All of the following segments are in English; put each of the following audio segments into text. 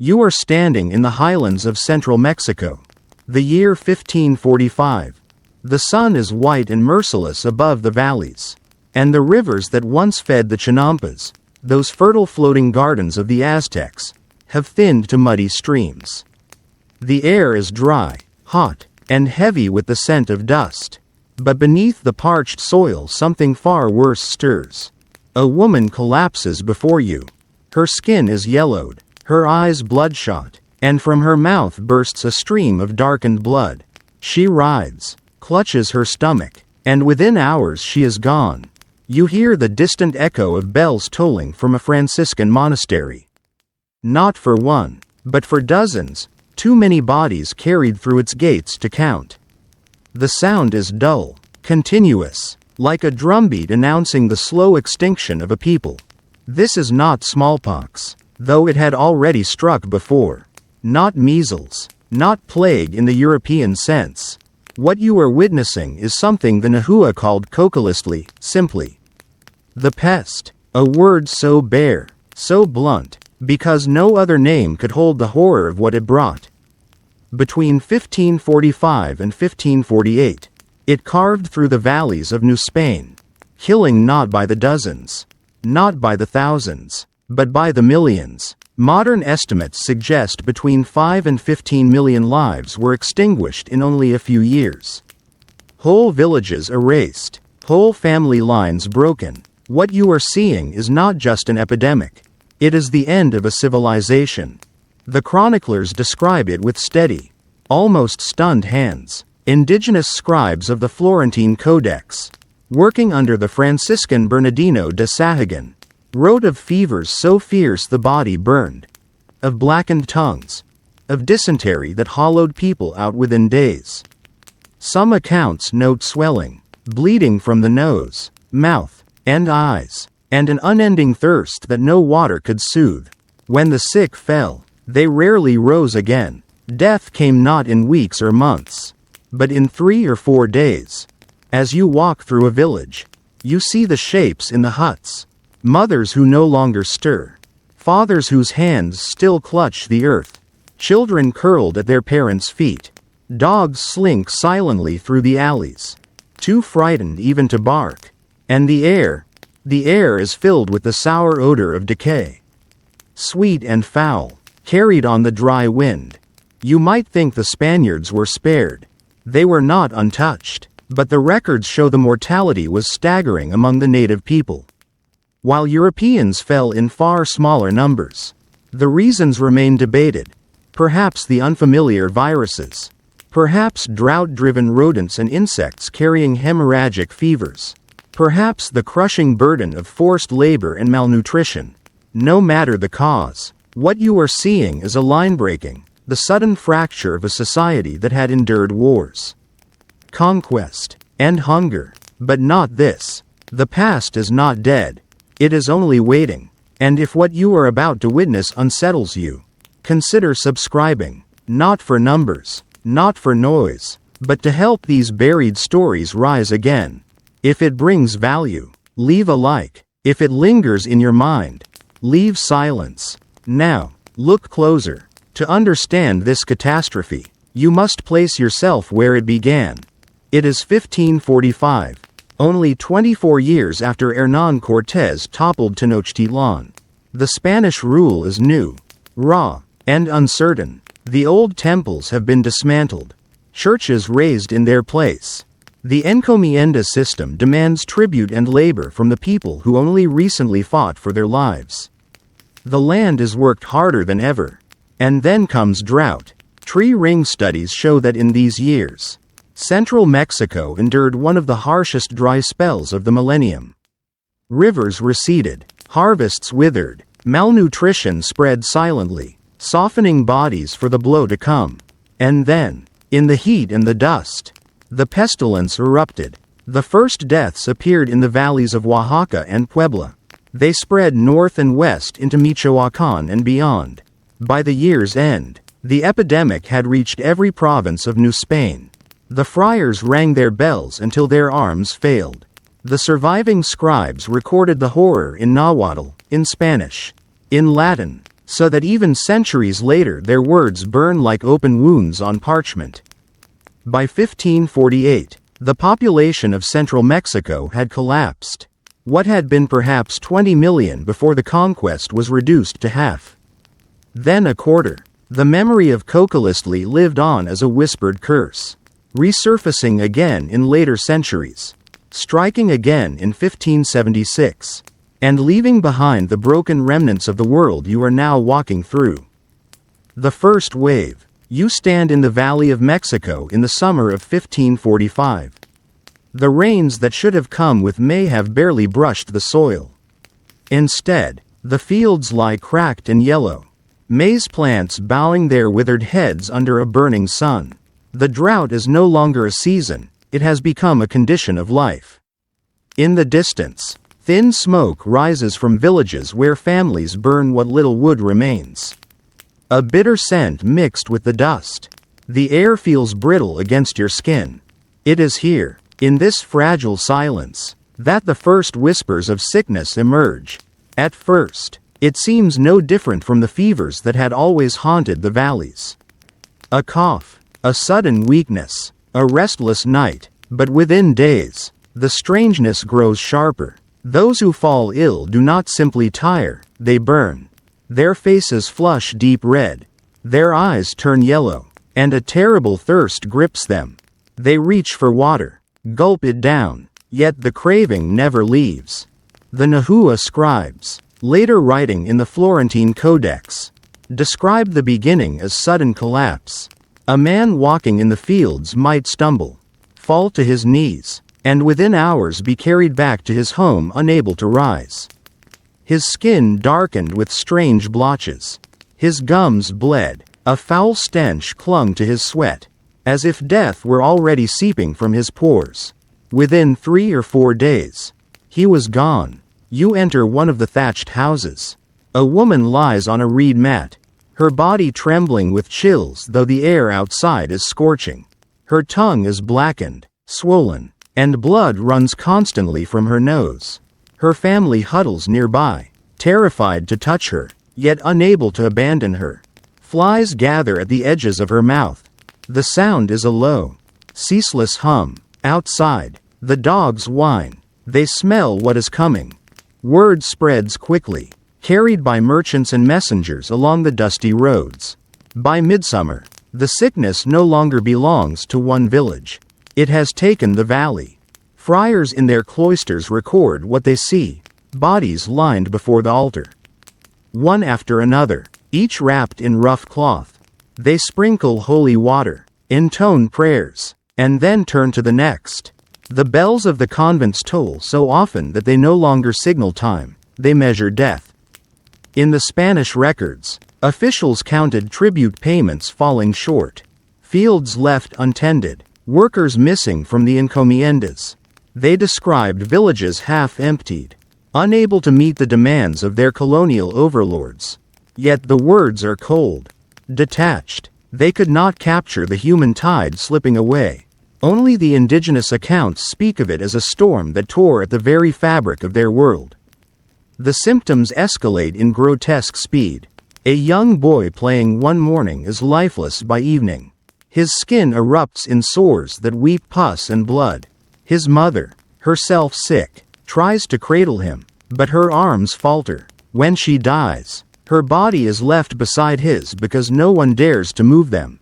You are standing in the highlands of central Mexico. The year 1545. The sun is white and merciless above the valleys. And the rivers that once fed the Chinampas, those fertile floating gardens of the Aztecs, have thinned to muddy streams. The air is dry, hot, and heavy with the scent of dust. But beneath the parched soil something far worse stirs. A woman collapses before you. Her skin is yellowed, her eyes bloodshot, and from her mouth bursts a stream of darkened blood. She writhes, clutches her stomach, and within hours she is gone. You hear the distant echo of bells tolling from a Franciscan monastery. Not for one, but for dozens, too many bodies carried through its gates to count. The sound is dull, continuous, like a drumbeat announcing the slow extinction of a people. This is not smallpox, though it had already struck before. Not measles, not plague in the European sense. What you are witnessing is something the Nahuatl called Cocoliztli, simply. The pest, a word so bare, so blunt, because no other name could hold the horror of what it brought. Between 1545 and 1548, it carved through the valleys of New Spain, killing not by the dozens, not by the thousands, but by the millions. Modern estimates suggest between 5 and 15 million lives were extinguished in only a few years. Whole villages erased, whole family lines broken. What you are seeing is not just an epidemic. It is the end of a civilization. The chroniclers describe it with steady, almost stunned hands. Indigenous scribes of the Florentine Codex, working under the Franciscan Bernardino de Sahagun, wrote of fevers so fierce the body burned, of blackened tongues, of dysentery that hollowed people out within days. Some accounts note swelling, bleeding from the nose, mouth, and eyes, and an unending thirst that no water could soothe. When the sick fell, they rarely rose again. Death came not in weeks or months, but in 3 or 4 days. As you walk through a village, you see the shapes in the huts. Mothers who no longer stir. Fathers whose hands still clutch the earth. Children curled at their parents' feet. Dogs slink silently through the alleys, too frightened even to bark. And the air is filled with the sour odor of decay. Sweet and foul, carried on the dry wind. You might think the Spaniards were spared. They were not untouched, but the records show the mortality was staggering among the native people, while Europeans fell in far smaller numbers. The reasons remain debated. Perhaps the unfamiliar viruses. Perhaps drought-driven rodents and insects carrying hemorrhagic fevers. Perhaps the crushing burden of forced labor and malnutrition. No matter the cause, what you are seeing is a line breaking, the sudden fracture of a society that had endured wars, conquest, and hunger. But not this. The past is not dead. It is only waiting. And if what you are about to witness unsettles you, consider subscribing, not for numbers, not for noise, but to help these buried stories rise again. If it brings value, leave a like. If it lingers in your mind, leave silence. Now, look closer. To understand this catastrophe, you must place yourself where it began. It is 1545, only 24 years after Hernán Cortés toppled Tenochtitlan. The Spanish rule is new, raw, and uncertain. The old temples have been dismantled, churches razed in their place. The encomienda system demands tribute and labor from the people who only recently fought for their lives. The land is worked harder than ever. And then comes drought. Tree ring studies show that in these years, central Mexico endured one of the harshest dry spells of the millennium. Rivers receded, harvests withered, malnutrition spread silently, softening bodies for the blow to come. And then, in the heat and the dust, the pestilence erupted. The first deaths appeared in the valleys of Oaxaca and Puebla. They spread north and west into Michoacán and beyond. By the year's end, the epidemic had reached every province of New Spain. The friars rang their bells until their arms failed. The surviving scribes recorded the horror in Nahuatl, in Spanish, in Latin, so that even centuries later their words burn like open wounds on parchment. By 1548, the population of central Mexico had collapsed. What had been perhaps 20 million before the conquest was reduced to half. Then a quarter. The memory of Cocoliztli lived on as a whispered curse, resurfacing again in later centuries, striking again in 1576, and leaving behind the broken remnants of the world you are now walking through. The first wave. You stand in the Valley of Mexico in the summer of 1545. The rains that should have come with May have barely brushed the soil. Instead, the fields lie cracked and yellow, maize plants bowing their withered heads under a burning sun. The drought is no longer a season, it has become a condition of life. In the distance, thin smoke rises from villages where families burn what little wood remains. A bitter scent mixed with the dust. The air feels brittle against your skin. It is here, in this fragile silence, that the first whispers of sickness emerge. At first, it seems no different from the fevers that had always haunted the valleys. A cough, a sudden weakness, a restless night, but within days, the strangeness grows sharper. Those who fall ill do not simply tire, they burn. Their faces flush deep red. Their eyes turn yellow, and a terrible thirst grips them. They reach for water, gulp it down, yet the craving never leaves. The Nahuatl scribes, later writing in the Florentine Codex, described the beginning as sudden collapse. A man walking in the fields might stumble, fall to his knees, and within hours be carried back to his home unable to rise. His skin darkened with strange blotches. His gums bled. A foul stench clung to his sweat, as if death were already seeping from his pores. Within 3 or 4 days, he was gone. You enter one of the thatched houses. A woman lies on a reed mat, her body trembling with chills though the air outside is scorching. Her tongue is blackened, swollen, and blood runs constantly from her nose. Her family huddles nearby, terrified to touch her, yet unable to abandon her. Flies gather at the edges of her mouth. The sound is a low, ceaseless hum. Outside, the dogs whine. They smell what is coming. Word spreads quickly, carried by merchants and messengers along the dusty roads. By midsummer, the sickness no longer belongs to one village. It has taken the valley. Friars in their cloisters record what they see, bodies lined before the altar. One after another, each wrapped in rough cloth. They sprinkle holy water, intone prayers, and then turn to the next. The bells of the convents toll so often that they no longer signal time, they measure death. In the Spanish records, officials counted tribute payments falling short, fields left untended, workers missing from the encomiendas. They described villages half-emptied, unable to meet the demands of their colonial overlords. Yet the words are cold, detached. They could not capture the human tide slipping away. Only the indigenous accounts speak of it as a storm that tore at the very fabric of their world. The symptoms escalate in grotesque speed. A young boy playing one morning is lifeless by evening. His skin erupts in sores that weep pus and blood. His mother, herself sick, tries to cradle him, but her arms falter. When she dies, her body is left beside his because no one dares to move them.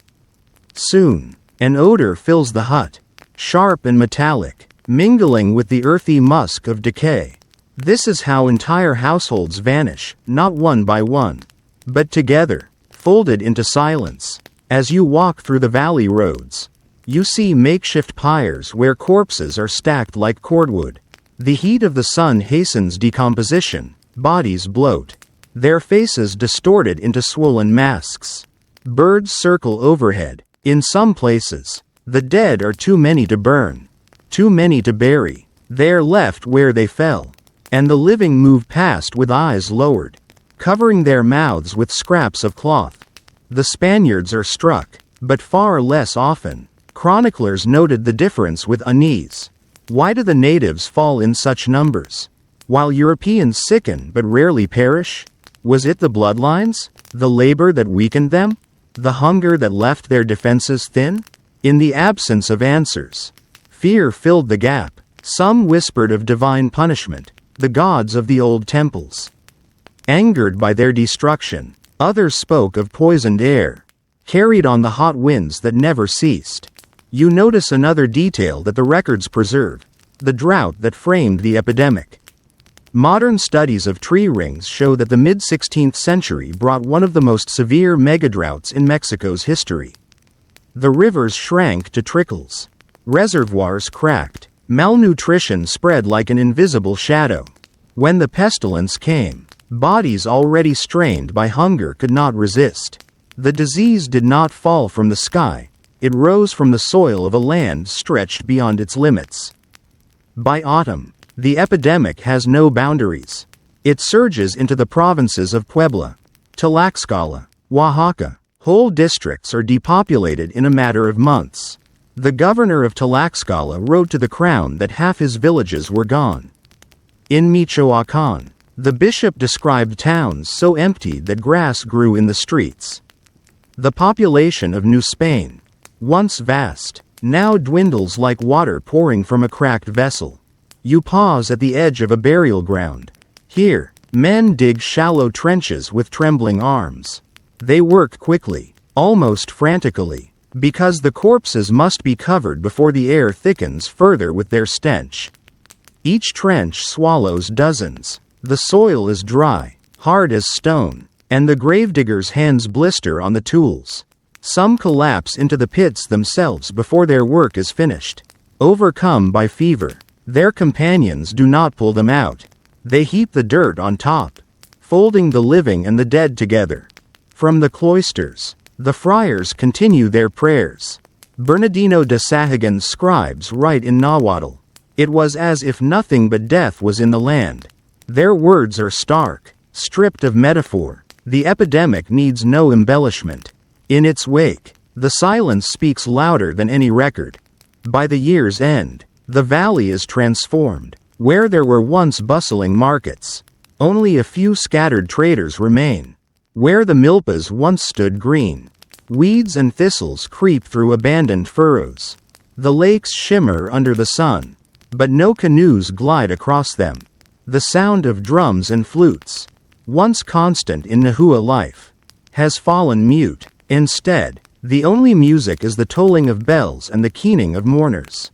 Soon, an odor fills the hut, sharp and metallic, mingling with the earthy musk of decay. This is how entire households vanish, not one by one, but together, folded into silence. As you walk through the valley roads, you see makeshift pyres where corpses are stacked like cordwood. The heat of the sun hastens decomposition, bodies bloat, their faces distorted into swollen masks. Birds circle overhead. In some places, the dead are too many to burn, too many to bury. They're left where they fell, and the living move past with eyes lowered, covering their mouths with scraps of cloth. The Spaniards are struck, but far less often. Chroniclers noted the difference with unease. Why do the natives fall in such numbers, while Europeans sicken but rarely perish? Was it the bloodlines? The labor that weakened them? The hunger that left their defenses thin? In the absence of answers, fear filled the gap. Some whispered of divine punishment, the gods of the old temples. Angered by their destruction, others spoke of poisoned air, carried on the hot winds that never ceased. You notice another detail that the records preserve: the drought that framed the epidemic. Modern studies of tree rings show that the mid-16th century brought one of the most severe megadroughts in Mexico's history. The rivers shrank to trickles. Reservoirs cracked. Malnutrition spread like an invisible shadow. When the pestilence came, bodies already strained by hunger could not resist. The disease did not fall from the sky. It rose from the soil of a land stretched beyond its limits. By autumn, the epidemic has no boundaries. It surges into the provinces of Puebla, Tlaxcala, Oaxaca. Whole districts are depopulated in a matter of months. The governor of Tlaxcala wrote to the crown that half his villages were gone. In Michoacán, the bishop described towns so empty that grass grew in the streets. The population of New Spain, once vast, now dwindles like water pouring from a cracked vessel. You pause at the edge of a burial ground. Here, men dig shallow trenches with trembling arms. They work quickly, almost frantically, because the corpses must be covered before the air thickens further with their stench. Each trench swallows dozens. The soil is dry, hard as stone, and the gravedigger's hands blister on the tools. Some collapse into the pits themselves before their work is finished. Overcome by fever, their companions do not pull them out. They heap the dirt on top, folding the living and the dead together. From the cloisters, the friars continue their prayers. Bernardino de Sahagun's scribes write in Nahuatl. It was as if nothing but death was in the land. Their words are stark, stripped of metaphor. The epidemic needs no embellishment. In its wake, the silence speaks louder than any record. By the year's end, the valley is transformed. Where there were once bustling markets, only a few scattered traders remain. Where the milpas once stood green, weeds and thistles creep through abandoned furrows. The lakes shimmer under the sun, but no canoes glide across them. The sound of drums and flutes, once constant in Nahua life, has fallen mute. Instead, the only music is the tolling of bells and the keening of mourners.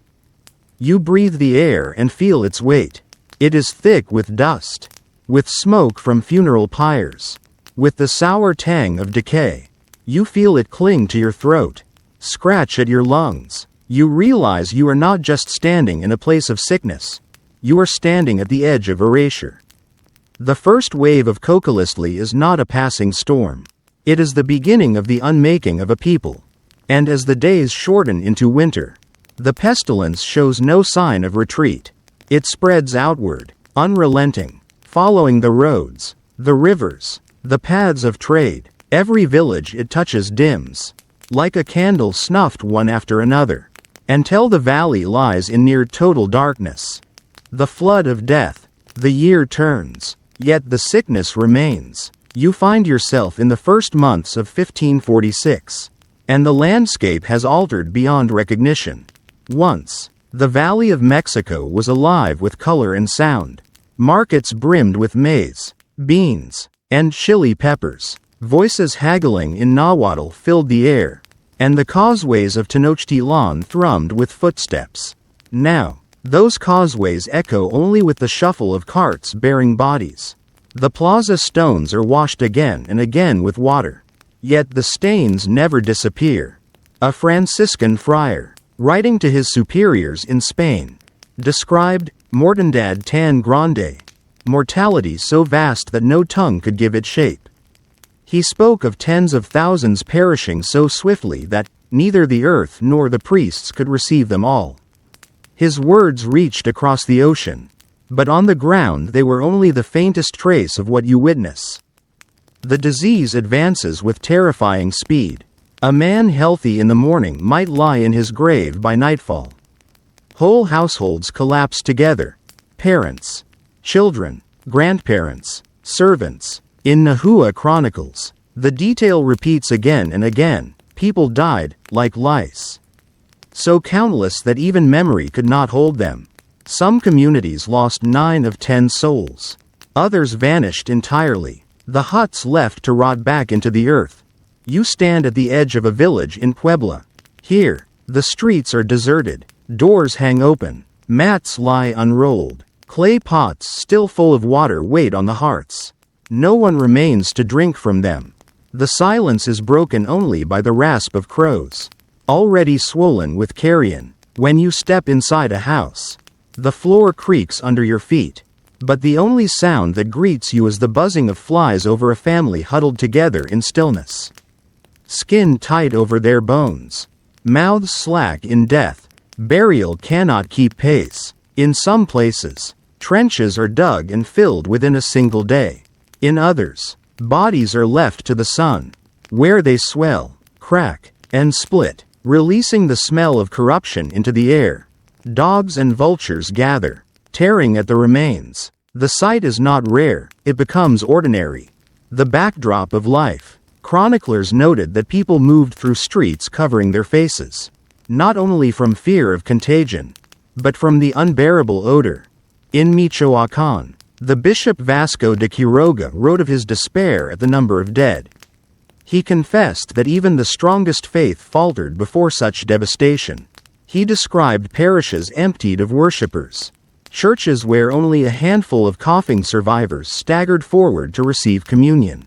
You breathe the air and feel its weight. It is thick with dust, with smoke from funeral pyres, with the sour tang of decay. You feel it cling to your throat, scratch at your lungs. You realize you are not just standing in a place of sickness. You are standing at the edge of erasure. The first wave of Cocoliztli is not a passing storm. It is the beginning of the unmaking of a people. And as the days shorten into winter, the pestilence shows no sign of retreat. It spreads outward, unrelenting, following the roads, the rivers, the paths of trade. Every village it touches dims, like a candle snuffed one after another, until the valley lies in near total darkness. The flood of death. The year turns, yet the sickness remains. You find yourself in the first months of 1546, and the landscape has altered beyond recognition. Once, the Valley of Mexico was alive with color and sound. Markets brimmed with maize, beans, and chili peppers. Voices haggling in Nahuatl filled the air, and the causeways of Tenochtitlan thrummed with footsteps. Now, those causeways echo only with the shuffle of carts bearing bodies. The plaza stones are washed again and again with water, yet the stains never disappear. A Franciscan friar, writing to his superiors in Spain, described mortandad tan grande, mortality so vast that no tongue could give it shape. He spoke of tens of thousands perishing so swiftly that neither the earth nor the priests could receive them all. His words reached across the ocean, but on the ground they were only the faintest trace of what you witness. The disease advances with terrifying speed. A man healthy in the morning might lie in his grave by nightfall. Whole households collapse together. Parents, children, grandparents, servants, In Nahuatl chronicles, the detail repeats again and again: people died, like lice. So countless that even memory could not hold them. Some communities lost 9 of 10 souls. Others vanished entirely. The huts left to rot back into the earth. You stand at the edge of a village in Puebla. Here, the streets are deserted. Doors hang open. Mats lie unrolled. Clay pots still full of water wait on the hearths. No one remains to drink from them. The silence is broken only by the rasp of crows, already swollen with carrion. When you step inside a house, the floor creaks under your feet, but the only sound that greets you is the buzzing of flies over a family huddled together in stillness. Skin tight over their bones, mouths slack in death. Burial cannot keep pace. In some places, trenches are dug and filled within a single day. In others, bodies are left to the sun, where they swell, crack, and split, releasing the smell of corruption into the air. Dogs and vultures gather, tearing at the remains. The sight is not rare, it becomes ordinary. The backdrop of life. Chroniclers noted that people moved through streets covering their faces, not only from fear of contagion, but from the unbearable odor. In Michoacán, the Bishop Vasco de Quiroga wrote of his despair at the number of dead. He confessed that even the strongest faith faltered before such devastation. He described parishes emptied of worshippers, churches where only a handful of coughing survivors staggered forward to receive communion.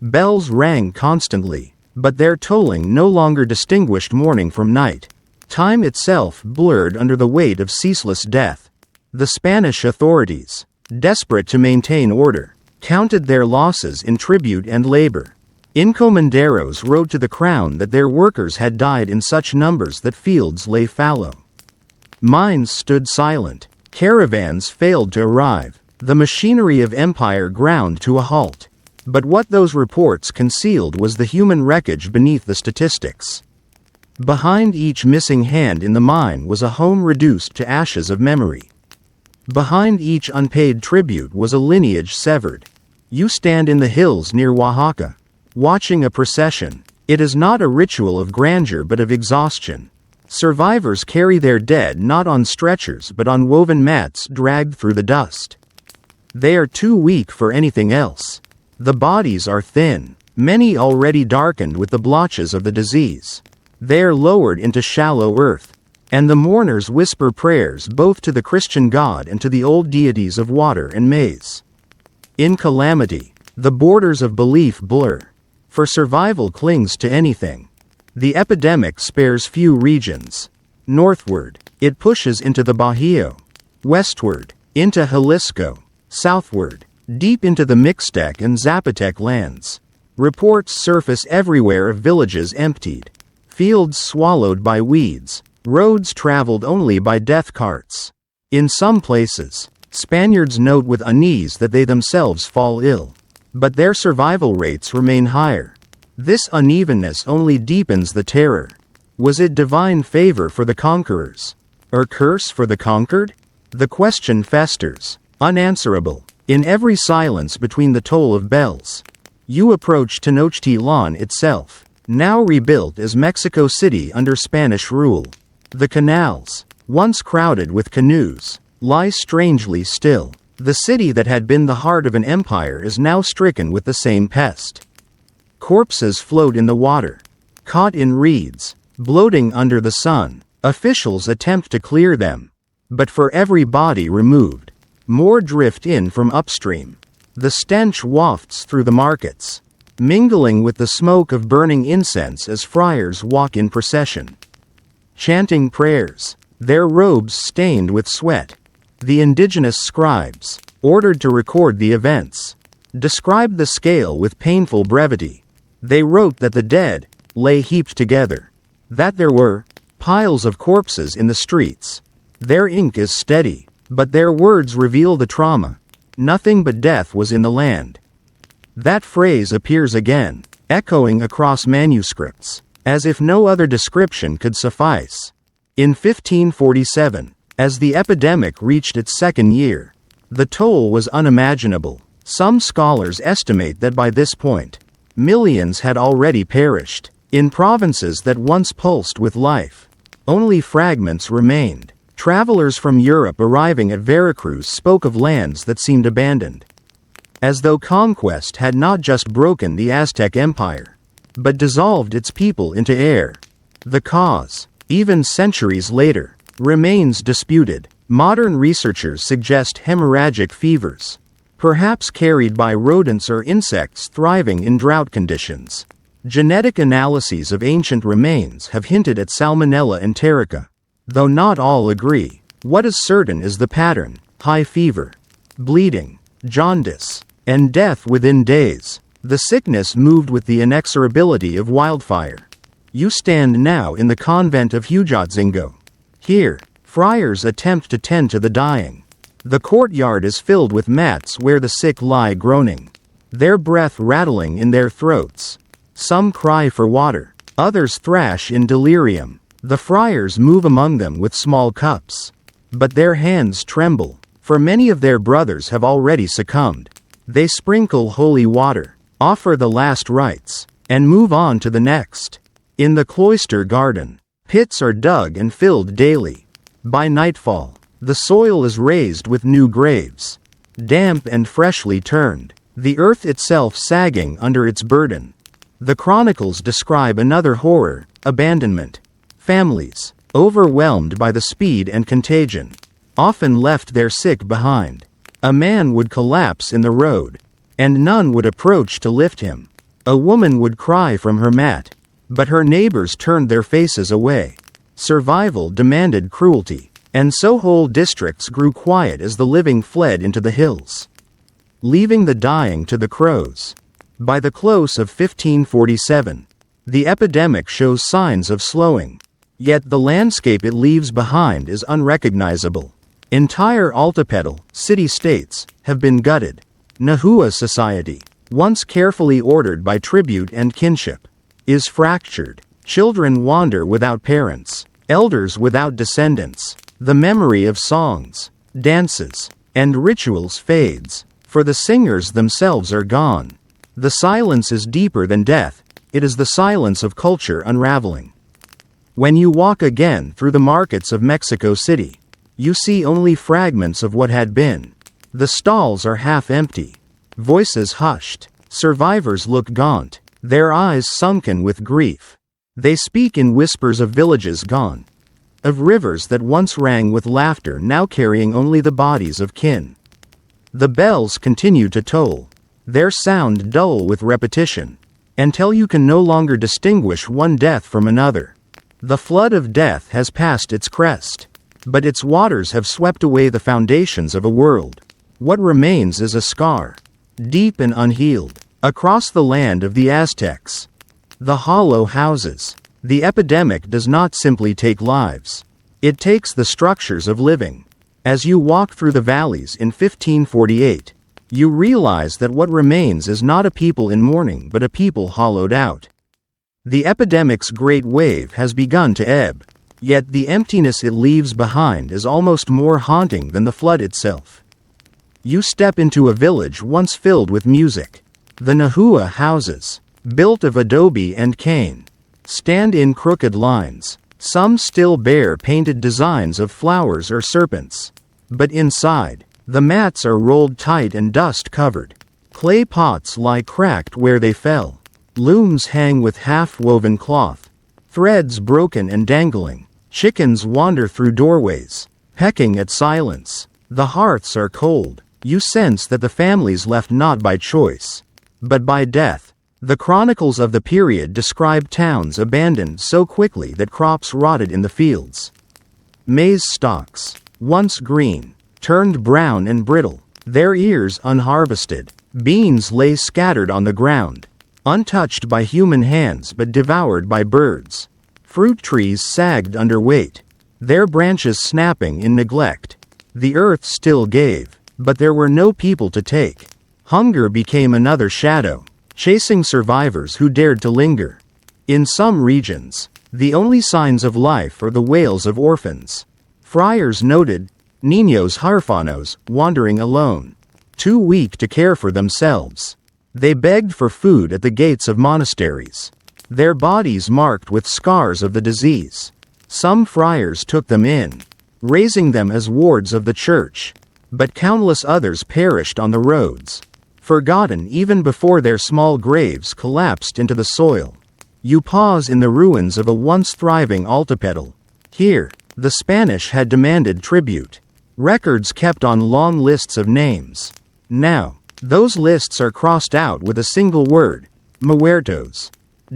Bells rang constantly, but their tolling no longer distinguished morning from night. Time itself blurred under the weight of ceaseless death. The Spanish authorities, desperate to maintain order, counted their losses in tribute and labor. Encomenderos wrote to the crown that their workers had died in such numbers that fields lay fallow. Mines stood silent. Caravans failed to arrive. The machinery of empire ground to a halt. But what those reports concealed was the human wreckage beneath the statistics. Behind each missing hand in the mine was a home reduced to ashes of memory. Behind each unpaid tribute was a lineage severed. You stand in the hills near Oaxaca, watching a procession. It is not a ritual of grandeur but of exhaustion. Survivors carry their dead not on stretchers but on woven mats dragged through the dust. They are too weak for anything else. The bodies are thin, many already darkened with the blotches of the disease. They are lowered into shallow earth, and the mourners whisper prayers both to the Christian God and to the old deities of water and maize. In calamity, the borders of belief blur, for survival clings to anything. The epidemic spares few regions. Northward, it pushes into the Bajío. Westward, into Jalisco. Southward, deep into the Mixtec and Zapotec lands. Reports surface everywhere of villages emptied, fields swallowed by weeds, roads traveled only by death carts. In some places, Spaniards note with unease that they themselves fall ill, but their survival rates remain higher. This unevenness only deepens the terror. Was it divine favor for the conquerors, or curse for the conquered? The question festers, unanswerable, in every silence between the toll of bells. You approach Tenochtitlan itself, now rebuilt as Mexico City under Spanish rule. The canals, once crowded with canoes, lie strangely still. The city that had been the heart of an empire is now stricken with the same pest. Corpses float in the water, caught in reeds, bloating under the sun. Officials attempt to clear them, but for every body removed, more drift in from upstream. The stench wafts through the markets, mingling with the smoke of burning incense as friars walk in procession, chanting prayers, their robes stained with sweat. The indigenous scribes, ordered to record the events, described the scale with painful brevity. They wrote that the dead lay heaped together, that there were piles of corpses in the streets. Their ink is steady, but their words reveal the trauma. Nothing but death was in the land. That phrase appears again, echoing across manuscripts, as if no other description could suffice. In 1547, as the epidemic reached its second year, the toll was unimaginable. Some scholars estimate that by this point, millions had already perished. In provinces that once pulsed with life, only fragments remained. Travelers from Europe arriving at Veracruz spoke of lands that seemed abandoned, as though conquest had not just broken the Aztec Empire, but dissolved its people into air. The cause, even centuries later, remains disputed. Modern researchers suggest hemorrhagic fevers, perhaps carried by rodents or insects thriving in drought conditions. Genetic analyses of ancient remains have hinted at Salmonella enterica, though not all agree. What is certain is the pattern: high fever, bleeding, jaundice, and death within days. The sickness moved with the inexorability of wildfire. You stand now in the convent of Hemorrhagic. Here, friars attempt to tend to the dying. The courtyard is filled with mats where the sick lie groaning, their breath rattling in their throats. Some cry for water, others thrash in delirium. The friars move among them with small cups, but their hands tremble, for many of their brothers have already succumbed. They sprinkle holy water, offer the last rites, and move on to the next. In the cloister garden, pits are dug and filled daily. By nightfall, the soil is raised with new graves, damp and freshly turned, the earth itself sagging under its burden. The chronicles describe another horror: abandonment. Families, overwhelmed by the speed and contagion, often left their sick behind. A man would collapse in the road, and none would approach to lift him. A woman would cry from her mat, but her neighbors turned their faces away. Survival demanded cruelty, and so whole districts grew quiet as the living fled into the hills, leaving the dying to the crows. By the close of 1547, the epidemic shows signs of slowing, yet the landscape it leaves behind is unrecognizable. Entire altipedal city-states have been gutted. Nahuatl society, once carefully ordered by tribute and kinship, is fractured. Children wander without parents, elders without descendants. The memory of songs, dances, and rituals fades, for the singers themselves are gone. The silence is deeper than death. It is the silence of culture unraveling. When you walk again through the markets of Mexico City, you see only fragments of what had been. The stalls are half empty, voices hushed, survivors look gaunt, their eyes sunken with grief. They speak in whispers of villages gone, of rivers that once rang with laughter now carrying only the bodies of kin. The bells continue to toll, their sound dull with repetition, until you can no longer distinguish one death from another. The flood of death has passed its crest, but its waters have swept away the foundations of a world. What remains is a scar, deep and unhealed, across the land of the Aztecs. The hollow houses. The epidemic does not simply take lives. It takes the structures of living. As you walk through the valleys in 1548, you realize that what remains is not a people in mourning but a people hollowed out. The epidemic's great wave has begun to ebb, yet the emptiness it leaves behind is almost more haunting than the flood itself. You step into a village once filled with music. The Nahuatl houses, built of adobe and cane, stand in crooked lines. Some still bear painted designs of flowers or serpents. But inside, the mats are rolled tight and dust-covered. Clay pots lie cracked where they fell. Looms hang with half-woven cloth, threads broken and dangling. Chickens wander through doorways, pecking at silence. The hearths are cold. You sense that the families left not by choice, but by death. The chronicles of the period describe towns abandoned so quickly that crops rotted in the fields. Maize stalks, once green, turned brown and brittle, their ears unharvested. Beans lay scattered on the ground, untouched by human hands but devoured by birds. Fruit trees sagged under weight, their branches snapping in neglect. The earth still gave, but there were no people to take. Hunger became another shadow, chasing survivors who dared to linger. In some regions, the only signs of life are the wails of orphans. Friars noted niños huérfanos wandering alone. too weak to care for themselves. They begged for food at the gates of monasteries, their bodies marked with scars of the disease. Some friars took them in, raising them as wards of the church, but countless others perished on the roads, forgotten even before their small graves collapsed into the soil. You pause in the ruins of a once thriving Altepetl. Here, the Spanish had demanded tribute. Records kept on long lists of names. Now, those lists are crossed out with a single word: muertos.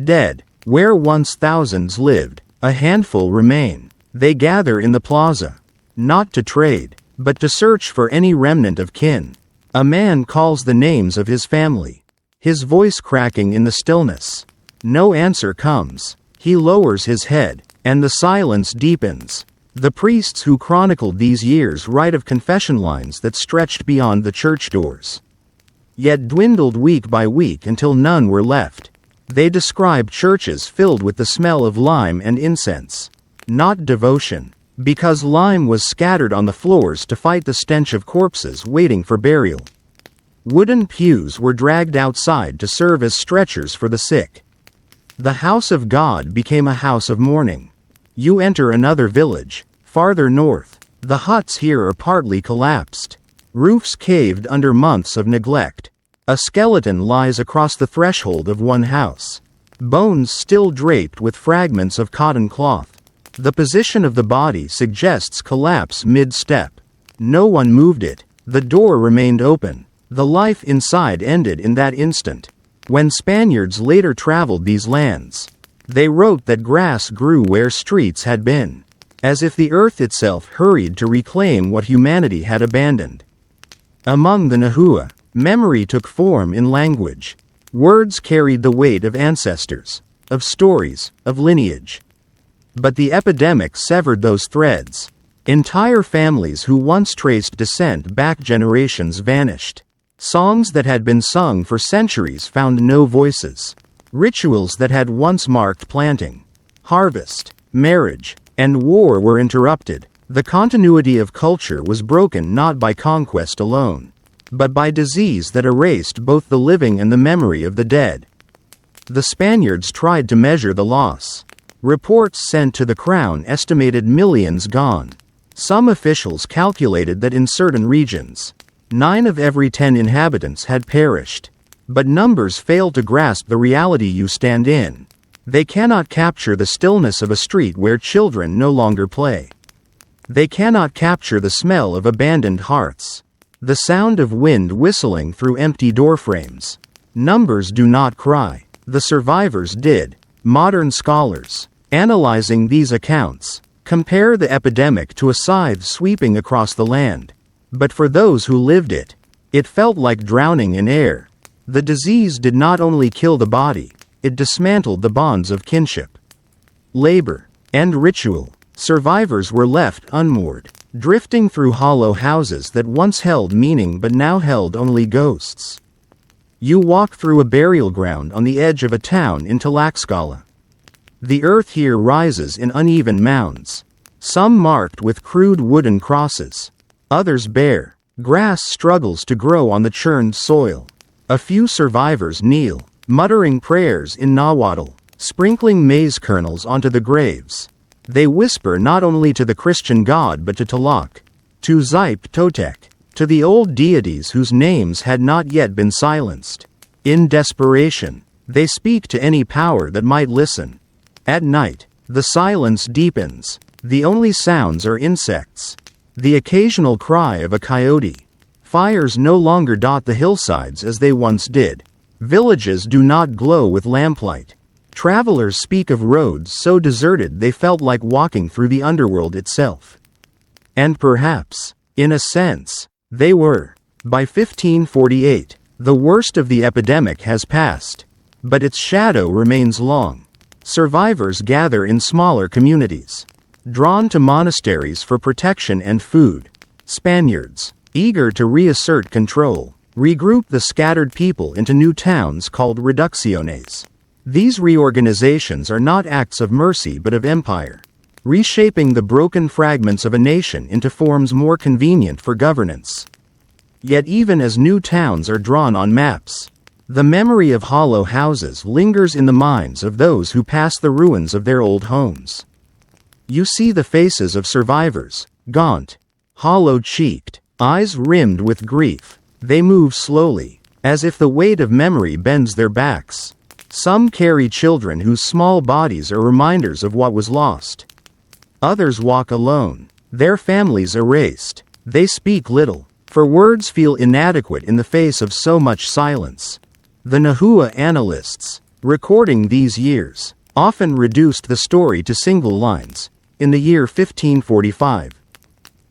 Dead. Where once thousands lived, a handful remain. They gather in the plaza, not to trade, but to search for any remnant of kin. A man calls the names of his family, his voice cracking in the stillness. No answer comes. He lowers his head, and the silence deepens. The priests who chronicled these years write of confession lines that stretched beyond the church doors, yet dwindled week by week until none were left. They describe churches filled with the smell of lime and incense. Not devotion, because lime was scattered on the floors to fight the stench of corpses waiting for burial. Wooden pews were dragged outside to serve as stretchers for the sick. The house of God became a house of mourning. You enter another village, farther north. The huts here are partly collapsed, roofs caved under months of neglect. A skeleton lies across the threshold of one house, bones still draped with fragments of cotton cloth. The position of the body suggests collapse mid-step. No one moved it. The door remained open. The life inside ended in that instant. When Spaniards later traveled these lands, they wrote that grass grew where streets had been, as if the earth itself hurried to reclaim what humanity had abandoned. Among the Nahua, memory took form in language. Words carried the weight of ancestors, of stories, of lineage. But the epidemic severed those threads. Entire families who once traced descent back generations vanished. Songs that had been sung for centuries found no voices. Rituals that had once marked planting, harvest, marriage, and war were interrupted. The continuity of culture was broken not by conquest alone, but by disease that erased both the living and the memory of the dead. The Spaniards tried to measure the loss. Reports sent to the crown estimated millions gone. Some officials calculated that in certain regions, 9 of every 10 inhabitants had perished. But numbers fail to grasp the reality you stand in. They cannot capture the stillness of a street where children no longer play. They cannot capture the smell of abandoned hearths, the sound of wind whistling through empty doorframes. Numbers do not cry. The survivors did. Modern scholars, analyzing these accounts, compare the epidemic to a scythe sweeping across the land. But for those who lived it, it felt like drowning in air. The disease did not only kill the body, it dismantled the bonds of kinship, labor, and ritual. Survivors were left unmoored, drifting through hollow houses that once held meaning but now held only ghosts. You walk through a burial ground on the edge of a town in Tlaxcala. The earth here rises in uneven mounds, some marked with crude wooden crosses, others bare. Grass struggles to grow on the churned soil. A few survivors kneel, muttering prayers in Nahuatl, sprinkling maize kernels onto the graves. They whisper not only to the Christian God but to Tlaloc, to Xipe Totec, to the old deities whose names had not yet been silenced. In desperation, they speak to any power that might listen. At night, the silence deepens. The only sounds are insects, the occasional cry of a coyote. Fires no longer dot the hillsides as they once did. Villages do not glow with lamplight. Travelers speak of roads so deserted they felt like walking through the underworld itself. And perhaps, in a sense, they were. By 1548, the worst of the epidemic has passed, but its shadow remains long. Survivors gather in smaller communities, drawn to monasteries for protection and food. Spaniards, eager to reassert control, regroup the scattered people into new towns called reducciones. These reorganizations are not acts of mercy but of empire, reshaping the broken fragments of a nation into forms more convenient for governance. Yet even as new towns are drawn on maps, the memory of hollow houses lingers in the minds of those who pass the ruins of their old homes. You see the faces of survivors, gaunt, hollow-cheeked, eyes rimmed with grief. They move slowly, as if the weight of memory bends their backs. Some carry children whose small bodies are reminders of what was lost. Others walk alone, their families erased. They speak little, for words feel inadequate in the face of so much silence. The Nahua annalists, recording these years, often reduced the story to single lines. In the year 1545,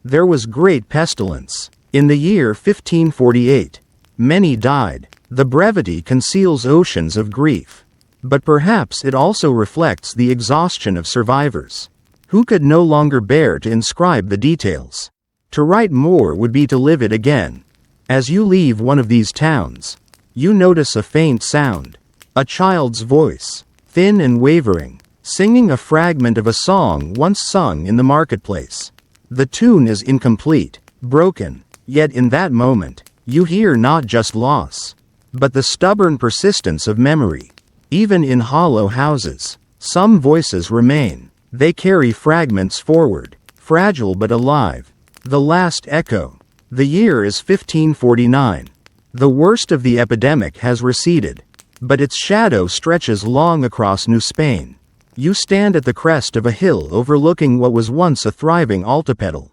there was great pestilence. In the year 1548, many died. The brevity conceals oceans of grief. But perhaps it also reflects the exhaustion of survivors, who could no longer bear to inscribe the details. To write more would be to live it again. As you leave one of these towns, you notice a faint sound. A child's voice, thin and wavering, singing a fragment of a song once sung in the marketplace. The tune is incomplete, broken, yet in that moment, you hear not just loss, but the stubborn persistence of memory. Even in hollow houses, some voices remain. They carry fragments forward, fragile but alive. The last echo. The year is 1549. The worst of the epidemic has receded, but its shadow stretches long across New Spain. You stand at the crest of a hill overlooking what was once a thriving Altepetl,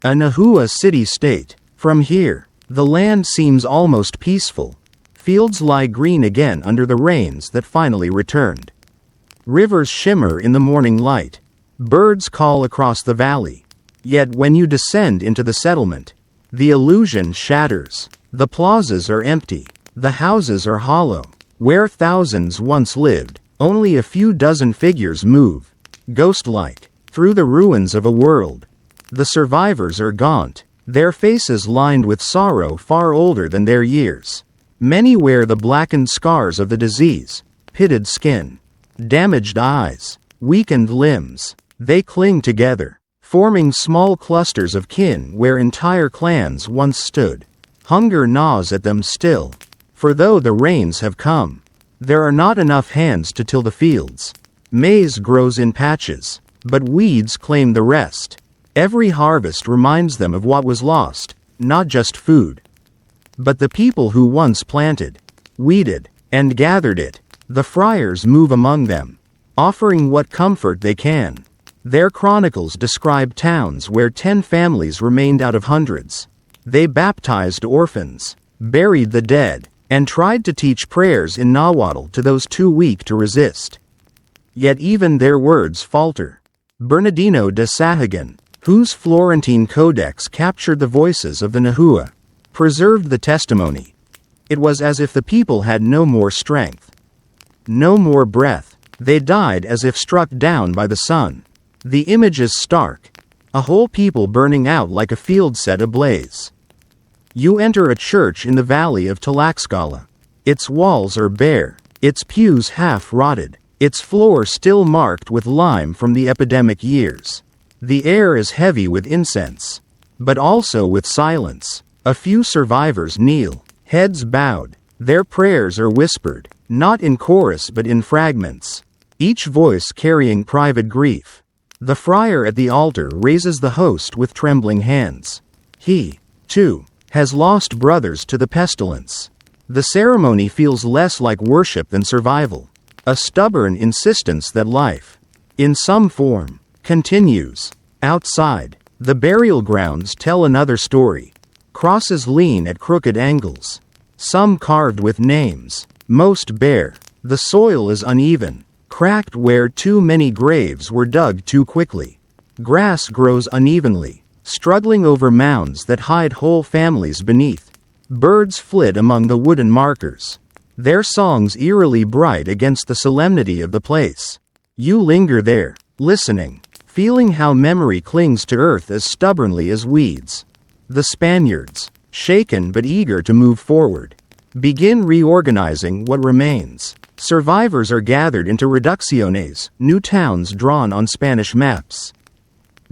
a Nahua city-state. From here, the land seems almost peaceful. Fields lie green again under the rains that finally returned. Rivers shimmer in the morning light. Birds call across the valley. Yet when you descend into the settlement, the illusion shatters. The plazas are empty. The houses are hollow. Where thousands once lived, only a few dozen figures move, ghost-like, through the ruins of a world. The survivors are gaunt, their faces lined with sorrow far older than their years. Many wear the blackened scars of the disease, pitted skin, damaged eyes, weakened limbs. They cling together, forming small clusters of kin where entire clans once stood. Hunger gnaws at them still, for though the rains have come, there are not enough hands to till the fields. Maize grows in patches, but weeds claim the rest. Every harvest reminds them of what was lost, not just food, but the people who once planted, weeded, and gathered it. The friars move among them, offering what comfort they can. Their chronicles describe towns where 10 families remained out of hundreds. They baptized orphans, buried the dead, and tried to teach prayers in Nahuatl to those too weak to resist. Yet even their words falter. Bernardino de Sahagun, whose Florentine codex captured the voices of the Nahua, preserved the testimony. It was as if the people had no more strength, no more breath. They died as if struck down by the sun. The image is stark, a whole people burning out like a field set ablaze. You enter a church in the valley of Tlaxcala. Its walls are bare, its pews half-rotted, its floor still marked with lime from the epidemic years. The air is heavy with incense, but also with silence. A few survivors kneel, heads bowed. Their prayers are whispered, not in chorus but in fragments, each voice carrying private grief. The friar at the altar raises the host with trembling hands. He, too, has lost brothers to the pestilence. The ceremony feels less like worship than survival, a stubborn insistence that life, in some form, continues. Outside, the burial grounds tell another story. Crosses lean at crooked angles, some carved with names, most bare. The soil is uneven, cracked where too many graves were dug too quickly. Grass grows unevenly, struggling over mounds that hide whole families beneath. Birds flit among the wooden markers, their songs eerily bright against the solemnity of the place. You linger there, listening, feeling how memory clings to earth as stubbornly as weeds. The Spaniards, shaken but eager to move forward, begin reorganizing what remains. Survivors are gathered into reducciones, new towns drawn on Spanish maps,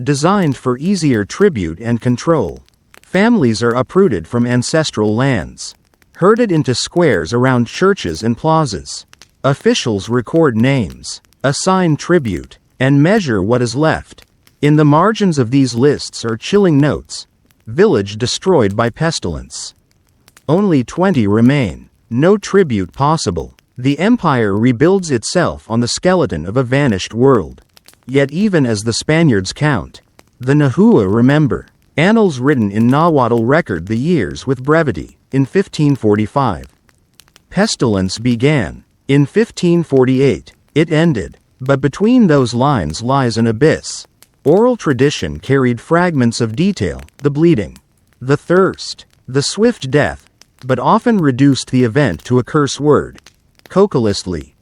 designed for easier tribute and control. Families are uprooted from ancestral lands, herded into squares around churches and plazas. Officials record names, assign tribute, and measure what is left. In the margins of these lists are chilling notes. Village destroyed by pestilence. Only 20 remain. No tribute possible. The empire rebuilds itself on the skeleton of a vanished world. Yet even as the Spaniards count, the Nahua remember. Annals written in Nahuatl record the years with brevity. In 1545, pestilence began. In 1548, it ended. But between those lines lies an abyss. Oral tradition carried fragments of detail, the bleeding, the thirst, the swift death, but often reduced the event to a curse word. Cocoliztli.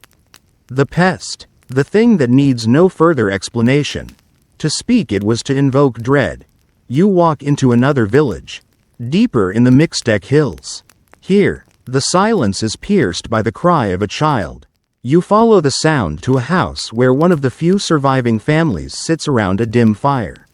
The pest, the thing that needs no further explanation. To speak it was to invoke dread. You walk into another village, deeper in the Mixtec hills. Here, the silence is pierced by the cry of a child. You follow the sound to a house where one of the few surviving families sits around a dim fire.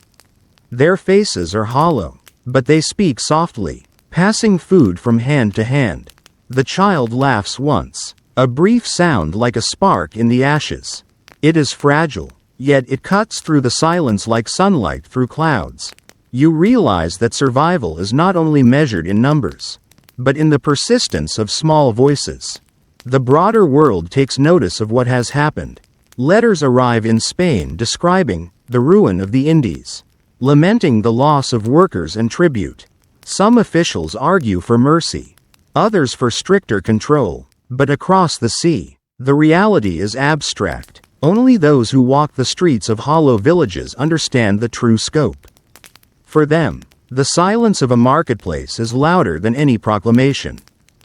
Their faces are hollow, but they speak softly, passing food from hand to hand. The child laughs once, a brief sound like a spark in the ashes. It is fragile, yet it cuts through the silence like sunlight through clouds. You realize that survival is not only measured in numbers, but in the persistence of small voices. The broader world takes notice of what has happened. Letters arrive in Spain describing the ruin of the Indies, lamenting the loss of workers and tribute. Some officials argue for mercy, others for stricter control. But across the sea, the reality is abstract. Only those who walk the streets of hollow villages understand the true scope. For them, the silence of a marketplace is louder than any proclamation.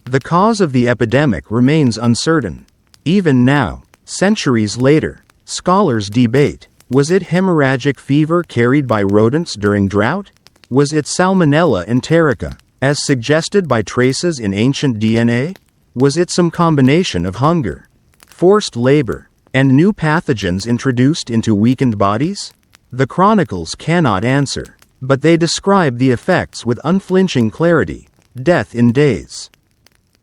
The cause of the epidemic remains uncertain. Even now, centuries later, scholars debate. Was it hemorrhagic fever carried by rodents during drought? Was it Salmonella enterica, as suggested by traces in ancient DNA? Was it some combination of hunger, forced labor, and new pathogens introduced into weakened bodies? The chronicles cannot answer, but they describe the effects with unflinching clarity. Death in days.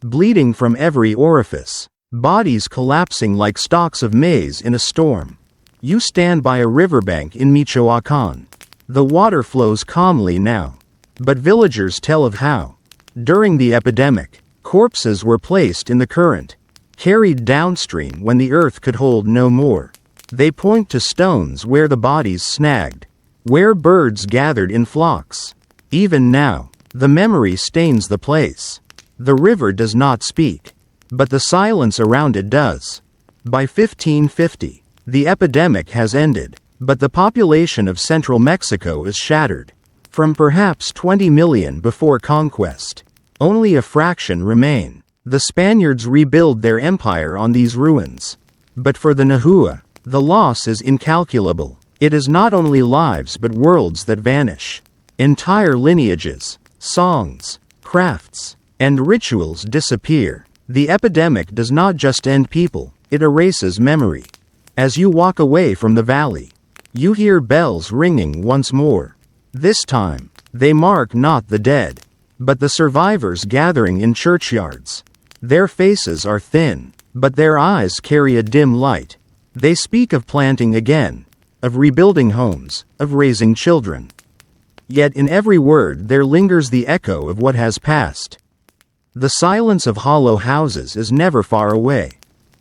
Bleeding from every orifice. Bodies collapsing like stalks of maize in a storm. You stand by a riverbank in Michoacán. The water flows calmly now. But villagers tell of how, during the epidemic, corpses were placed in the current, carried downstream when the earth could hold no more. They point to stones where the bodies snagged, where birds gathered in flocks. Even now, the memory stains the place. The river does not speak, but the silence around it does. By 1550, the epidemic has ended, but the population of central Mexico is shattered. From perhaps 20 million before conquest, only a fraction remain. The Spaniards rebuild their empire on these ruins. But for the Nahua, the loss is incalculable. It is not only lives but worlds that vanish. Entire lineages, songs, crafts, and rituals disappear. The epidemic does not just end people, it erases memory. As you walk away from the valley, you hear bells ringing once more. This time, they mark not the dead, but the survivors gathering in churchyards. Their faces are thin, but their eyes carry a dim light. They speak of planting again, of rebuilding homes, of raising children. Yet in every word there lingers the echo of what has passed. The silence of hollow houses is never far away.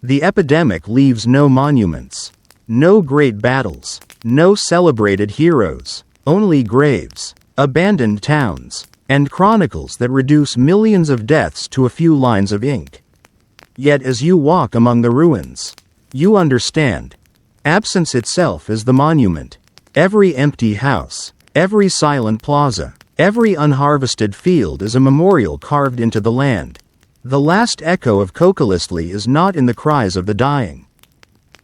The epidemic leaves no monuments, no great battles, no celebrated heroes, only graves, abandoned towns, and chronicles that reduce millions of deaths to a few lines of ink. Yet as you walk among the ruins, you understand. Absence itself is the monument. Every empty house, every silent plaza, every unharvested field is a memorial carved into the land. The last echo of Cocoliztli is not in the cries of the dying,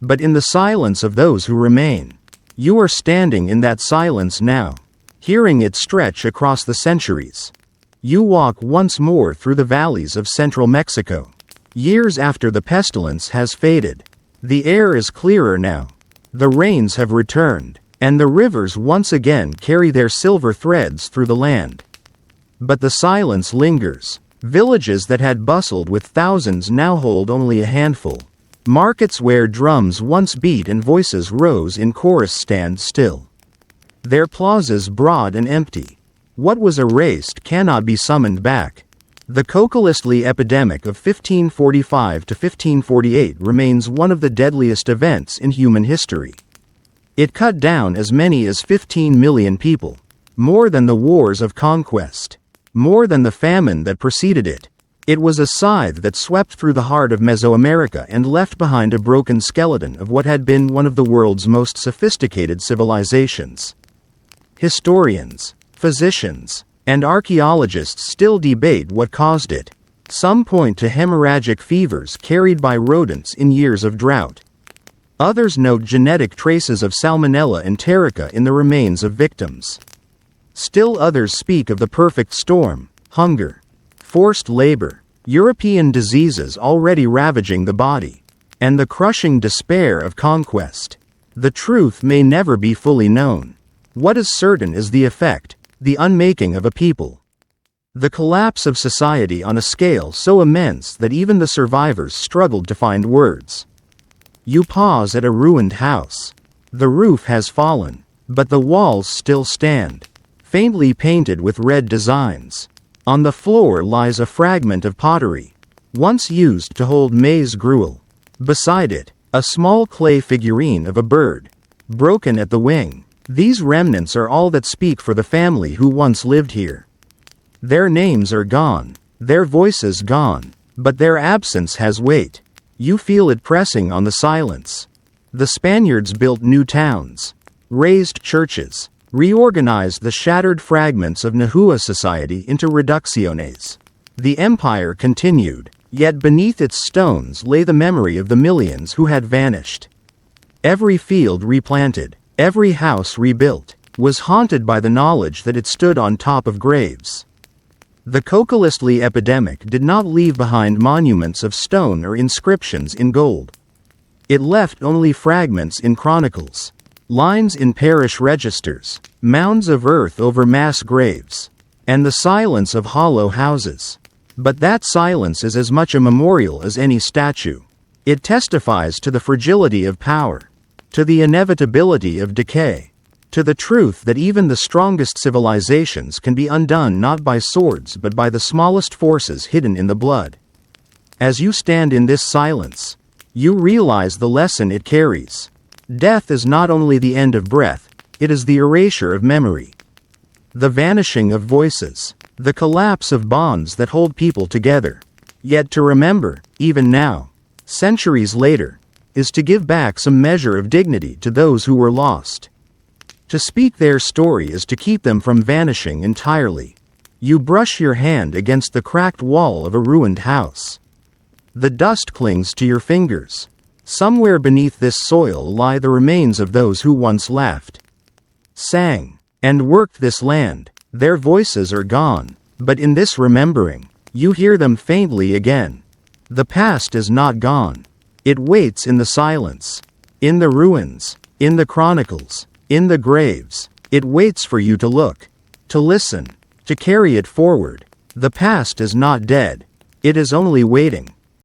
but in the silence of those who remain. You are standing in that silence now, hearing it stretch across the centuries. You walk once more through the valleys of central Mexico. Years after the pestilence has faded, the air is clearer now. The rains have returned, and the rivers once again carry their silver threads through the land. But the silence lingers. Villages that had bustled with thousands now hold only a handful. Markets where drums once beat and voices rose in chorus stand still. Their plazas broad and empty. What was erased cannot be summoned back. The Cocoliztli Epidemic of 1545 to 1548 remains one of the deadliest events in human history. It cut down as many as 15 million people. More than the wars of conquest. More than the famine that preceded it. It was a scythe that swept through the heart of Mesoamerica and left behind a broken skeleton of what had been one of the world's most sophisticated civilizations. Historians, physicians, and archaeologists still debate what caused it. Some point to hemorrhagic fevers carried by rodents in years of drought. Others note genetic traces of salmonella enterica in the remains of victims. Still others speak of the perfect storm, hunger, forced labor, European diseases already ravaging the body, and the crushing despair of conquest. The truth may never be fully known. What is certain is the effect, the unmaking of a people. The collapse of society on a scale so immense that even the survivors struggled to find words. You pause at a ruined house. The roof has fallen, but the walls still stand, faintly painted with red designs. On the floor lies a fragment of pottery, once used to hold maize gruel. Beside it, a small clay figurine of a bird, broken at the wing. These remnants are all that speak for the family who once lived here. Their names are gone, their voices gone, but their absence has weight. You feel it pressing on the silence. The Spaniards built new towns, raised churches, reorganized the shattered fragments of Nahuatl society into reducciones. The empire continued, yet beneath its stones lay the memory of the millions who had vanished. Every field replanted, every house rebuilt, was haunted by the knowledge that it stood on top of graves. The Cocoliztli epidemic did not leave behind monuments of stone or inscriptions in gold. It left only fragments in chronicles, lines in parish registers, mounds of earth over mass graves, and the silence of hollow houses. But that silence is as much a memorial as any statue. It testifies to the fragility of power, to the inevitability of decay, to the truth that even the strongest civilizations can be undone not by swords but by the smallest forces hidden in the blood. As you stand in this silence, you realize the lesson it carries. Death is not only the end of breath, it is the erasure of memory. The vanishing of voices, the collapse of bonds that hold people together. Yet to remember, even now, centuries later, is to give back some measure of dignity to those who were lost. To speak their story is to keep them from vanishing entirely. You brush your hand against the cracked wall of a ruined house. The dust clings to your fingers. Somewhere beneath this soil lie the remains of those who once laughed, sang, and worked this land. Their voices are gone, but in this remembering, you hear them faintly again. The past is not gone. It waits in the silence, in the ruins, in the chronicles, in the graves. It waits for you to look, to listen, to carry it forward. The past is not dead. It is only waiting.